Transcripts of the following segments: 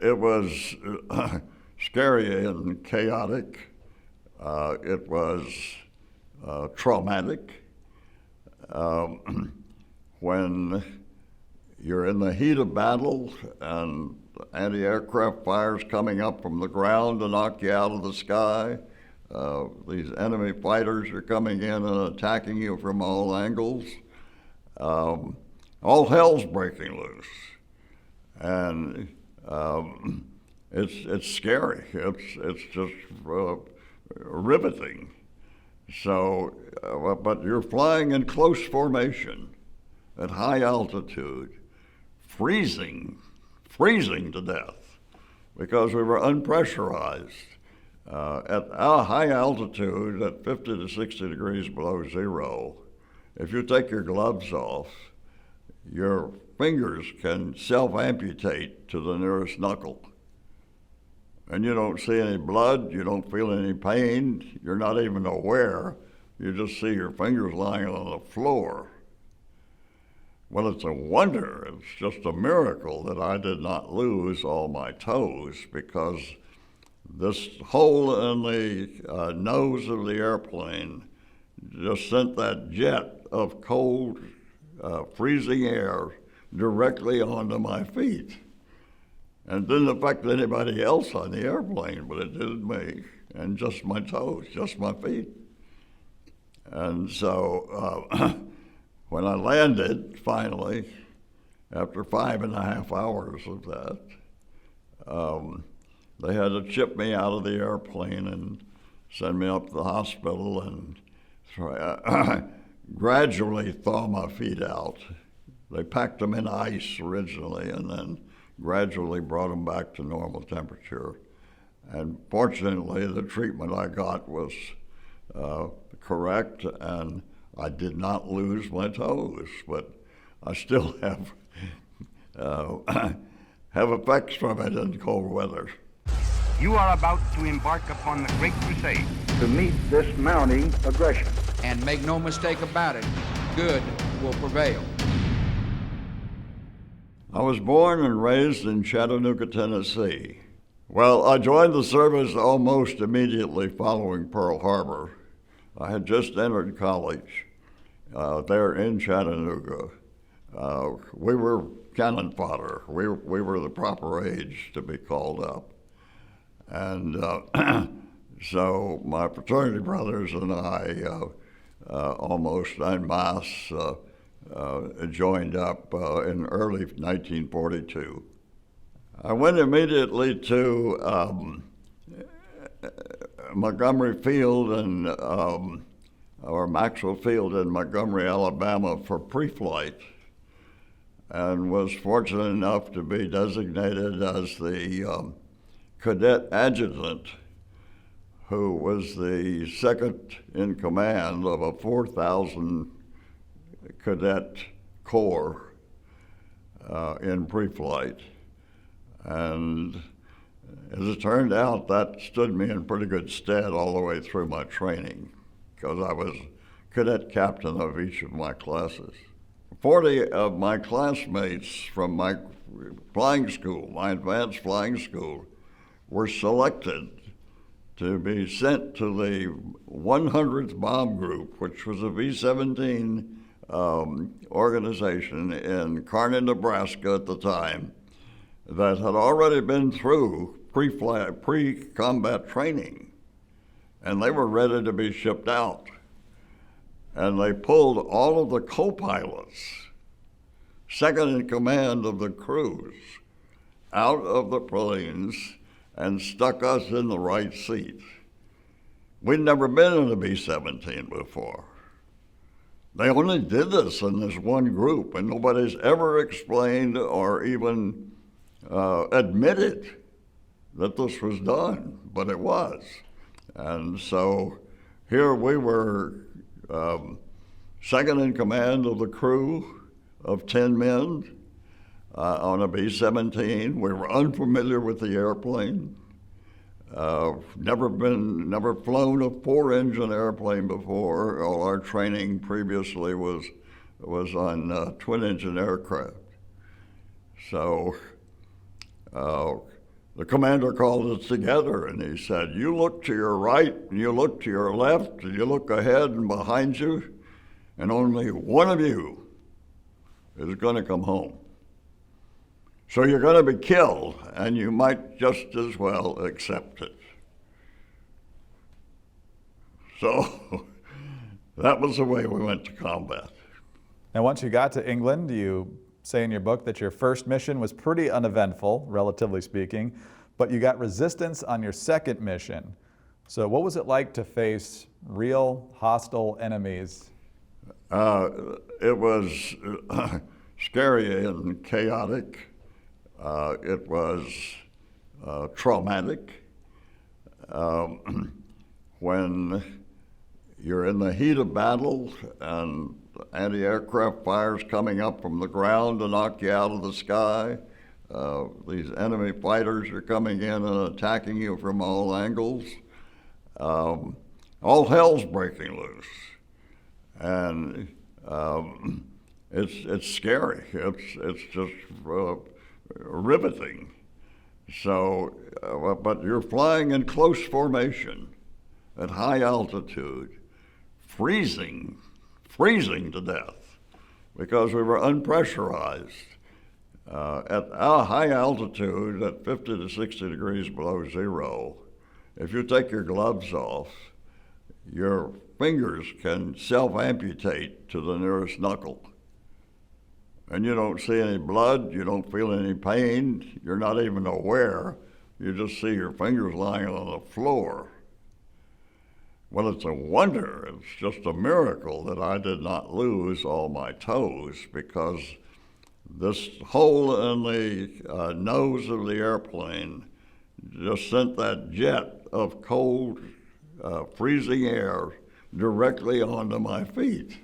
It was scary and chaotic. It was traumatic. When you're in the heat of battle and anti-aircraft fire's coming up from the ground to knock you out of the sky, these enemy fighters are coming in and attacking you from all angles. All hell's breaking loose, and it's scary. It's just riveting. So, but you're flying in close formation at high altitude, freezing to death because we were unpressurized. At our high altitude, at 50 to 60 degrees below zero, if you take your gloves off, your fingers can self-amputate to the nearest knuckle. And you don't see any blood, you don't feel any pain, you're not even aware, you just see your fingers lying on the floor. Well, it's a wonder, it's just a miracle that I did not lose all my toes, because this hole in the nose of the airplane just sent that jet of cold, freezing air directly onto my feet. And it didn't affect anybody else on the airplane, but it did me, and just my toes, just my feet. And so when I landed, finally, after 5.5 hours of that, they had to chip me out of the airplane and send me up to the hospital and gradually thaw my feet out. They packed them in ice originally and then gradually brought them back to normal temperature. And fortunately, the treatment I got was correct, and I did not lose my toes, but I still have effects from it in cold weather. You are about to embark upon the Great Crusade to meet this mounting aggression. And make no mistake about it, good will prevail. I was born and raised in Chattanooga, Tennessee. Well, I joined the service almost immediately following Pearl Harbor. I had just entered college there in Chattanooga. We were cannon fodder. We were the proper age to be called up. And so my fraternity brothers and I almost en masse joined up in early 1942. I went immediately to Montgomery Field or Maxwell Field in Montgomery, Alabama for pre-flight, and was fortunate enough to be designated as the cadet adjutant, who was the second in command of a 4,000 cadet corps in pre-flight. And as it turned out, that stood me in pretty good stead all the way through my training, because I was cadet captain of each of my classes. 40 of my classmates from my flying school, my advanced flying school, were selected to be sent to the 100th Bomb Group, which was a V-17 organization in Kearney, Nebraska at the time, that had already been through pre-combat training, and they were ready to be shipped out. And they pulled all of the co-pilots, second in command of the crews, out of the planes and stuck us in the right seat. We'd never been in a B-17 before. They only did this in this one group, and nobody's ever explained or even admitted that this was done, but it was. And so here we were, second in command of the crew of 10 men on a B-17. We were unfamiliar with the airplane. Never flown a 4-engine airplane before. All our training previously was twin-engine aircraft. So the commander called us together and he said, you look to your right, and you look to your left, and you look ahead and behind you, and only one of you is going to come home. So you're going to be killed, and you might just as well accept it. So that was the way we went to combat. Now, once you got to England, you say in your book that your first mission was pretty uneventful, relatively speaking, but you got resistance on your second mission. So what was it like to face real hostile enemies? It was scary and chaotic. It was traumatic. When you're in the heat of battle and anti-aircraft fires coming up from the ground to knock you out of the sky, these enemy fighters are coming in and attacking you from all angles. All hell's breaking loose. And it's scary. It's just riveting. So, but you're flying in close formation at high altitude, freezing to death because we were unpressurized. At our high altitude, at 50 to 60 degrees below zero, if you take your gloves off, your fingers can self-amputate to the nearest knuckle. And you don't see any blood, you don't feel any pain, you're not even aware, you just see your fingers lying on the floor. Well, it's a wonder, it's just a miracle that I did not lose all my toes, because this hole in the nose of the airplane just sent that jet of cold, freezing air directly onto my feet.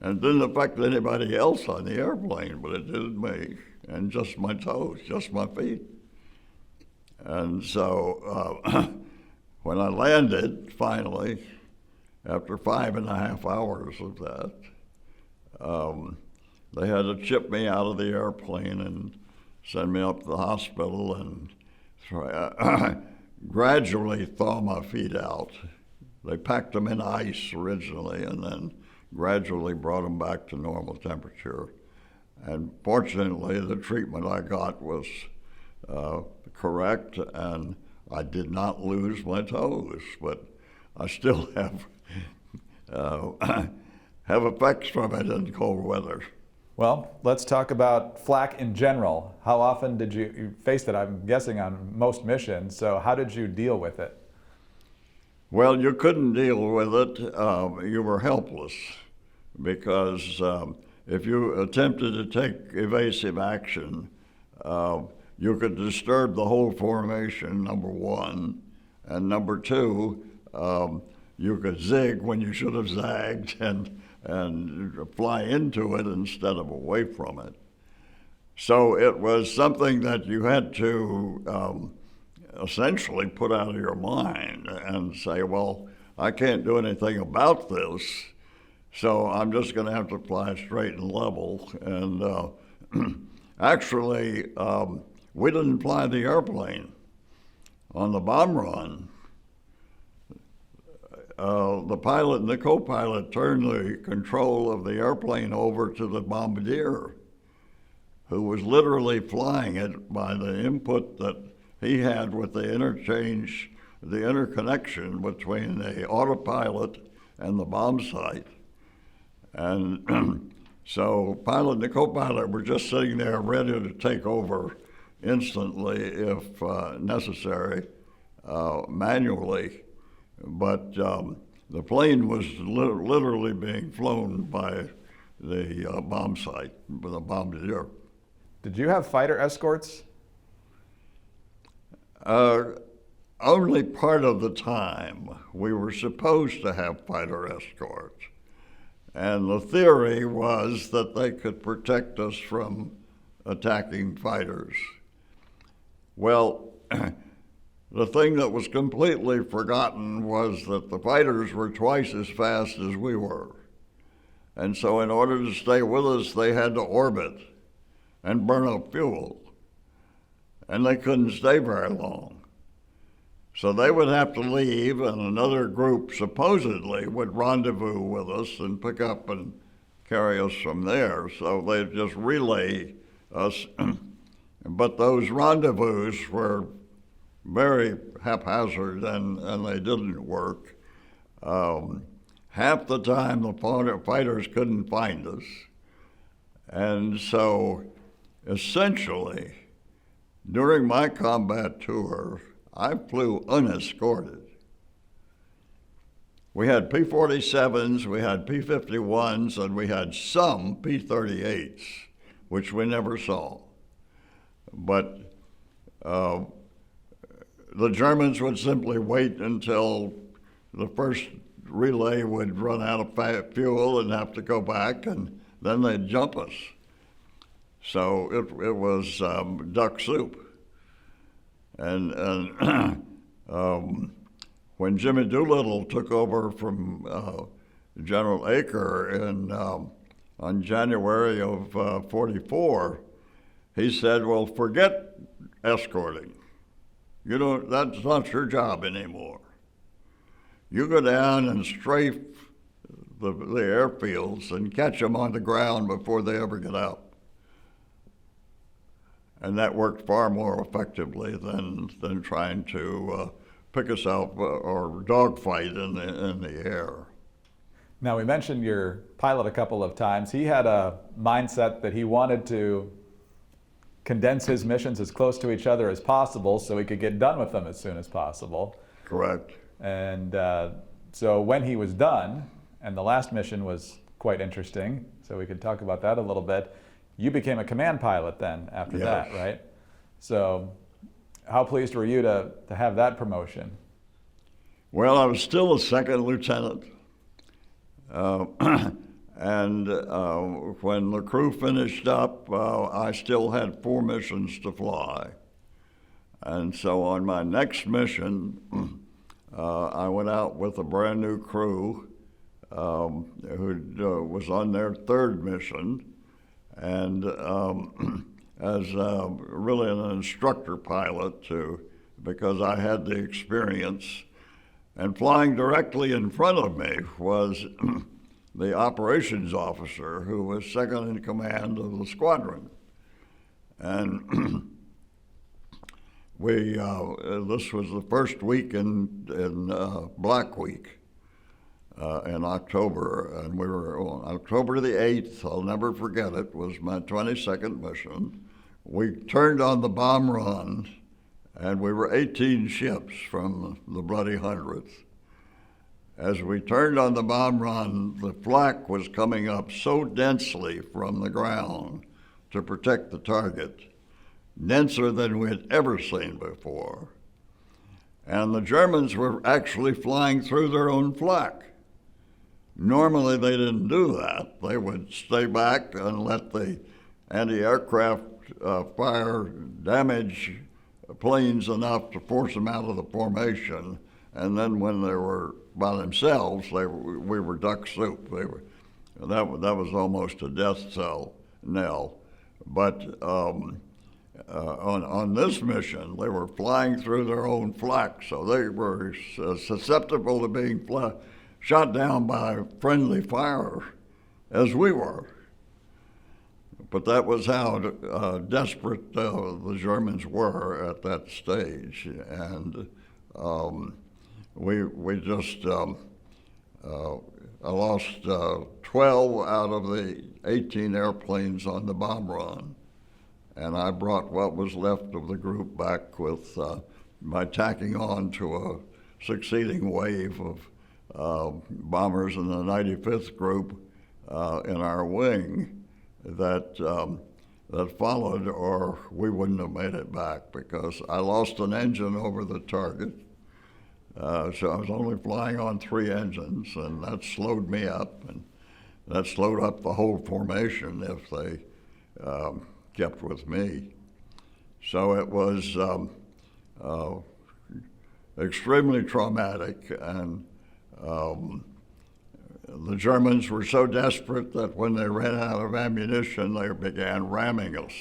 And it didn't affect anybody else on the airplane, but it did me, and just my toes, just my feet. And so when I landed, finally, after 5.5 hours of that, they had to chip me out of the airplane and send me up to the hospital and gradually thaw my feet out. They packed them in ice originally and then gradually brought them back to normal temperature. And fortunately, the treatment I got was correct, and I did not lose my toes, but I still have effects from it in cold weather. Well, let's talk about flak in general. How often did you face it? I'm guessing on most missions, so how did you deal with it? Well, you couldn't deal with it. You were helpless, because if you attempted to take evasive action, you could disturb the whole formation, number one, and number two, you could zig when you should have zagged and fly into it instead of away from it. So it was something that you had to essentially put out of your mind and say, well, I can't do anything about this, so I'm just going to have to fly straight and level. And actually, we didn't fly the airplane. On the bomb run, the pilot and the copilot turned the control of the airplane over to the bombardier, who was literally flying it by the input that he had with the interconnection between the autopilot and the bomb site. And so pilot and the copilot were just sitting there ready to take over instantly if necessary, manually. But the plane was literally being flown by the bomb site, with a bombardier. Did you have fighter escorts? Only part of the time we were supposed to have fighter escorts. And the theory was that they could protect us from attacking fighters. Well, the thing that was completely forgotten was that the fighters were twice as fast as we were. And so in order to stay with us, they had to orbit and burn up fuel. and they couldn't stay very long. So they would have to leave, and another group supposedly would rendezvous with us and pick up and carry us from there. So they'd just relay us. But those rendezvous were very haphazard, and they didn't work. Half the time the fighters couldn't find us. And so essentially, during my combat tour, I flew unescorted. We had P-47s, we had P-51s, and we had some P-38s, which we never saw. But the Germans would simply wait until the first relay would run out of fuel and have to go back, and then they'd jump us. So it was duck soup. And when Jimmy Doolittle took over from General Acre on January of 44, he said, "Well, forget escorting. That's not your job anymore. You go down and strafe the airfields and catch them on the ground before they ever get out." And that worked far more effectively than trying to pick us up or dogfight in the air. Now, we mentioned your pilot a couple of times. He had a mindset that he wanted to condense his missions as close to each other as possible so he could get done with them as soon as possible. Correct. And so when he was done, and the last mission was quite interesting, so we could talk about that a little bit, you became a command pilot then after that, right? So how pleased were you to have that promotion? Well, I was still a second lieutenant. And when the crew finished up, I still had 4 missions to fly. And so on my next mission, I went out with a brand new crew who was on their 3rd mission, and as really an instructor pilot too, because I had the experience. And flying directly in front of me was the operations officer, who was second in command of the squadron. And this was the first week in Black Week in October, and we were on October the 8th, I'll never forget it, was my 22nd mission. We turned on the bomb run, and we were 18 ships from the bloody Hundredth. As we turned on the bomb run, the flak was coming up so densely from the ground to protect the target, denser than we had ever seen before. And the Germans were actually flying through their own flak. Normally they didn't do that. They would stay back and let the anti-aircraft fire damage planes enough to force them out of the formation, and then when they were by themselves, we were duck soup. That was almost a death knell. But on this mission, they were flying through their own flak, so they were susceptible to being shot down by friendly fire, as we were. But that was how desperate the Germans were at that stage, and we just I lost 12 out of the 18 airplanes on the bomb run, and I brought what was left of the group back with by tacking on to a succeeding wave of bombers in the 95th group in our wing that followed, or we wouldn't have made it back, because I lost an engine over the target. So I was only flying on 3 engines, and that slowed me up, and that slowed up the whole formation if they kept with me. So it was extremely traumatic, and the Germans were so desperate that when they ran out of ammunition, they began ramming us.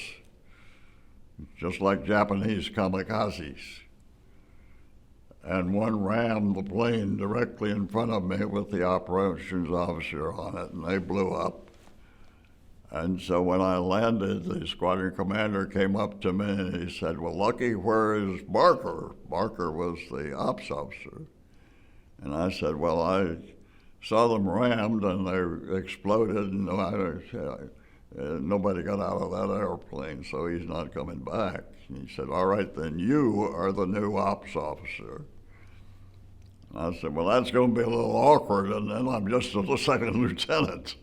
just like Japanese kamikazes. And one rammed the plane directly in front of me with the operations officer on it, and they blew up. And so when I landed, the squadron commander came up to me and he said, "Well, Lucky, where is Barker?" Barker was the ops officer. And I said, "Well, I saw them rammed and they exploded, and nobody got out of that airplane, so he's not coming back." And he said, "All right, then you are the new ops officer." I said, "Well, that's going to be a little awkward, and then I'm just a second lieutenant."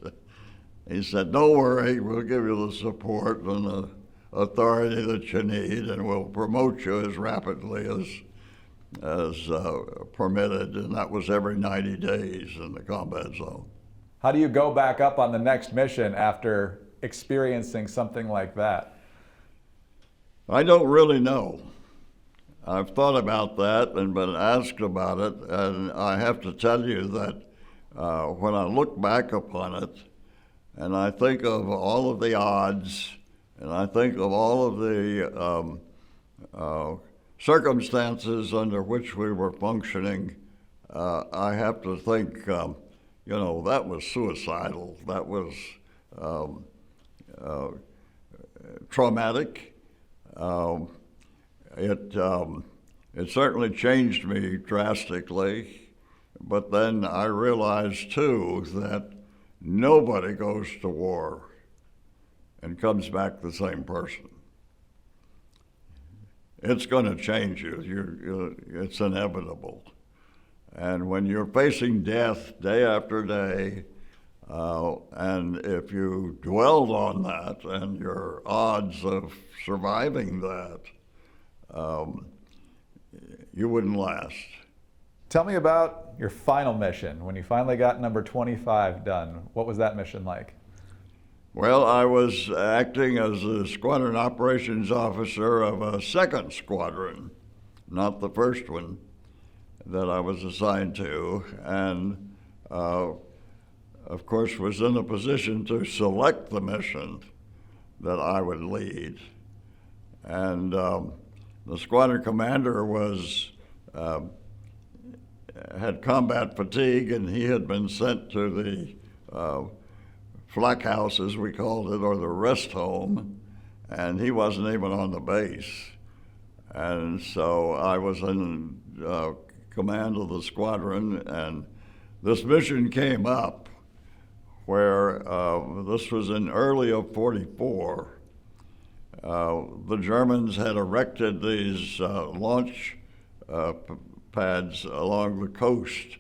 He said, "Don't worry, we'll give you the support and the authority that you need, and we'll promote you as rapidly as permitted." And that was every 90 days in the combat zone. How do you go back up on the next mission after experiencing something like that? I don't really know. I've thought about that and been asked about it, and I have to tell you that when I look back upon it, and I think of all of the odds, and I think of all of the circumstances under which we were functioning, I have to think, that was suicidal. That was traumatic. It certainly changed me drastically, but then I realized too that nobody goes to war and comes back the same person. It's going to change you. It's inevitable. And when you're facing death day after day, and if you dwelled on that and your odds of surviving that, you wouldn't last. Tell me about your final mission, when you finally got number 25 done. What was that mission like? Well, I was acting as a squadron operations officer of a second squadron, not the first one that I was assigned to, and of course was in a position to select the mission that I would lead. And the squadron commander had combat fatigue, and he had been sent to the flak house, as we called it, or the rest home, and he wasn't even on the base. And so I was in command of the squadron, and this mission came up where this was in early of 44. The Germans had erected these launch pads along the coast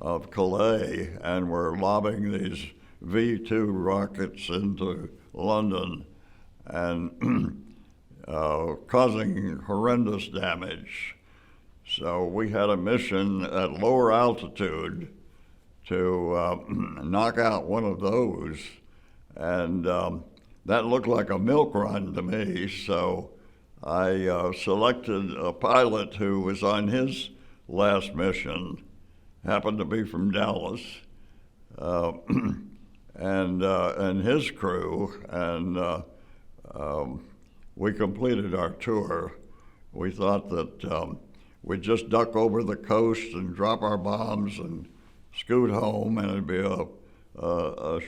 of Calais and were lobbing these V-2 rockets into London and causing horrendous damage. So we had a mission at lower altitude to knock out one of those, and that looked like a milk run to me. So I selected a pilot who was on his last mission, happened to be from Dallas, and his crew, and we completed our tour. We thought that we'd just duck over the coast and drop our bombs and scoot home, and it'd be a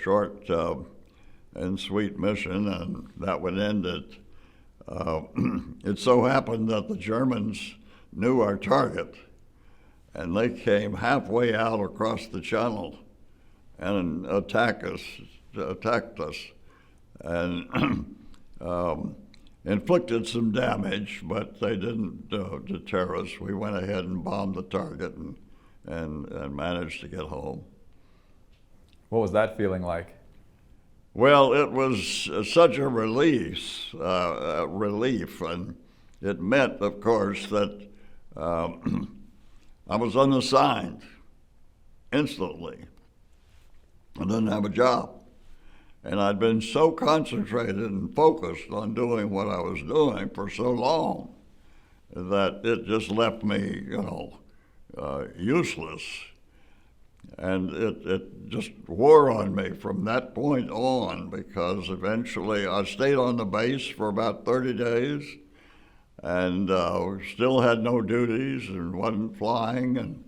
short and sweet mission, and that would end it. It so happened that the Germans knew our target, and they came halfway out across the channel and attacked us, and inflicted some damage, but they didn't deter us. We went ahead and bombed the target and managed to get home. What was that feeling like? Well, it was such a relief, and it meant, of course, that I was unassigned instantly. I didn't have a job. And I'd been so concentrated and focused on doing what I was doing for so long that it just left me, useless. And it just wore on me from that point on, because eventually I stayed on the base for about 30 days and still had no duties and wasn't flying. And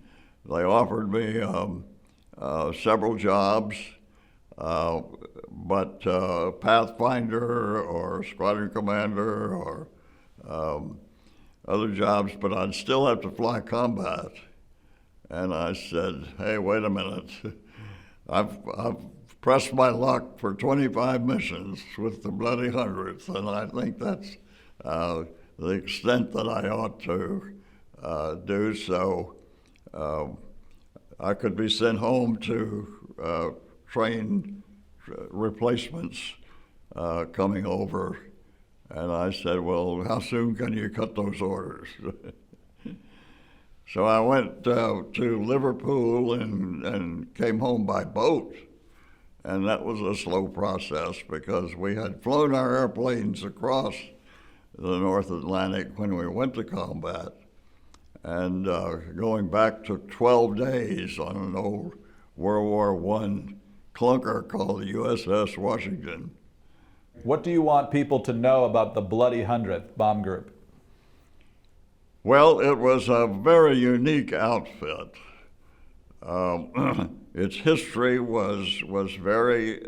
they offered me several jobs, but Pathfinder or Squadron Commander or other jobs, but I'd still have to fly combat. And I said, hey, wait a minute. I've pressed my luck for 25 missions with the Bloody Hundredth, and I think that's the extent that I ought to do so. I could be sent home to train replacements coming over. And I said, well, how soon can you cut those orders? So I went to Liverpool and came home by boat. And that was a slow process because we had flown our airplanes across the North Atlantic when we went to combat. And going back took 12 days on an old World War I clunker called the USS Washington. What do you want people to know about the Bloody Hundredth bomb group? Well, it was a very unique outfit. Its history was very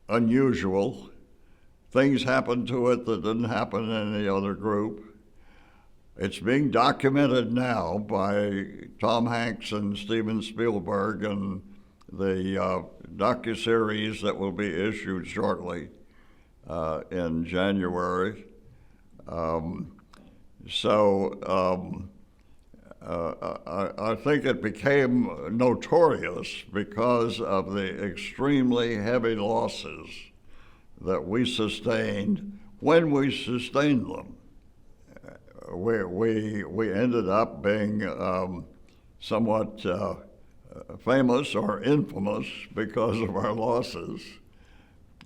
unusual. Things happened to it that didn't happen in any other group. It's being documented now by Tom Hanks and Steven Spielberg and the docuseries that will be issued shortly in January. I think it became notorious because of the extremely heavy losses that we sustained when we sustained them. We ended up being somewhat famous or infamous because of our losses.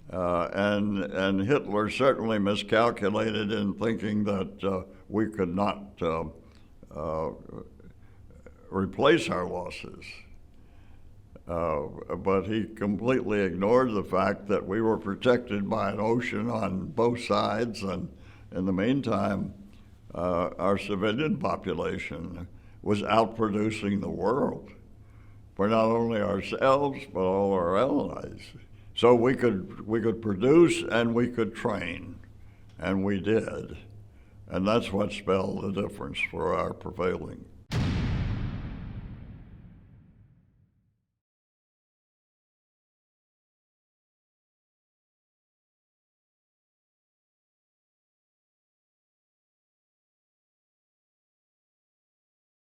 And Hitler certainly miscalculated in thinking that we could not replace our losses. But he completely ignored the fact that we were protected by an ocean on both sides, and in the meantime, our civilian population was outproducing the world for not only ourselves, but all our allies. So we could produce and we could train, and we did. And that's what spelled the difference for our prevailing.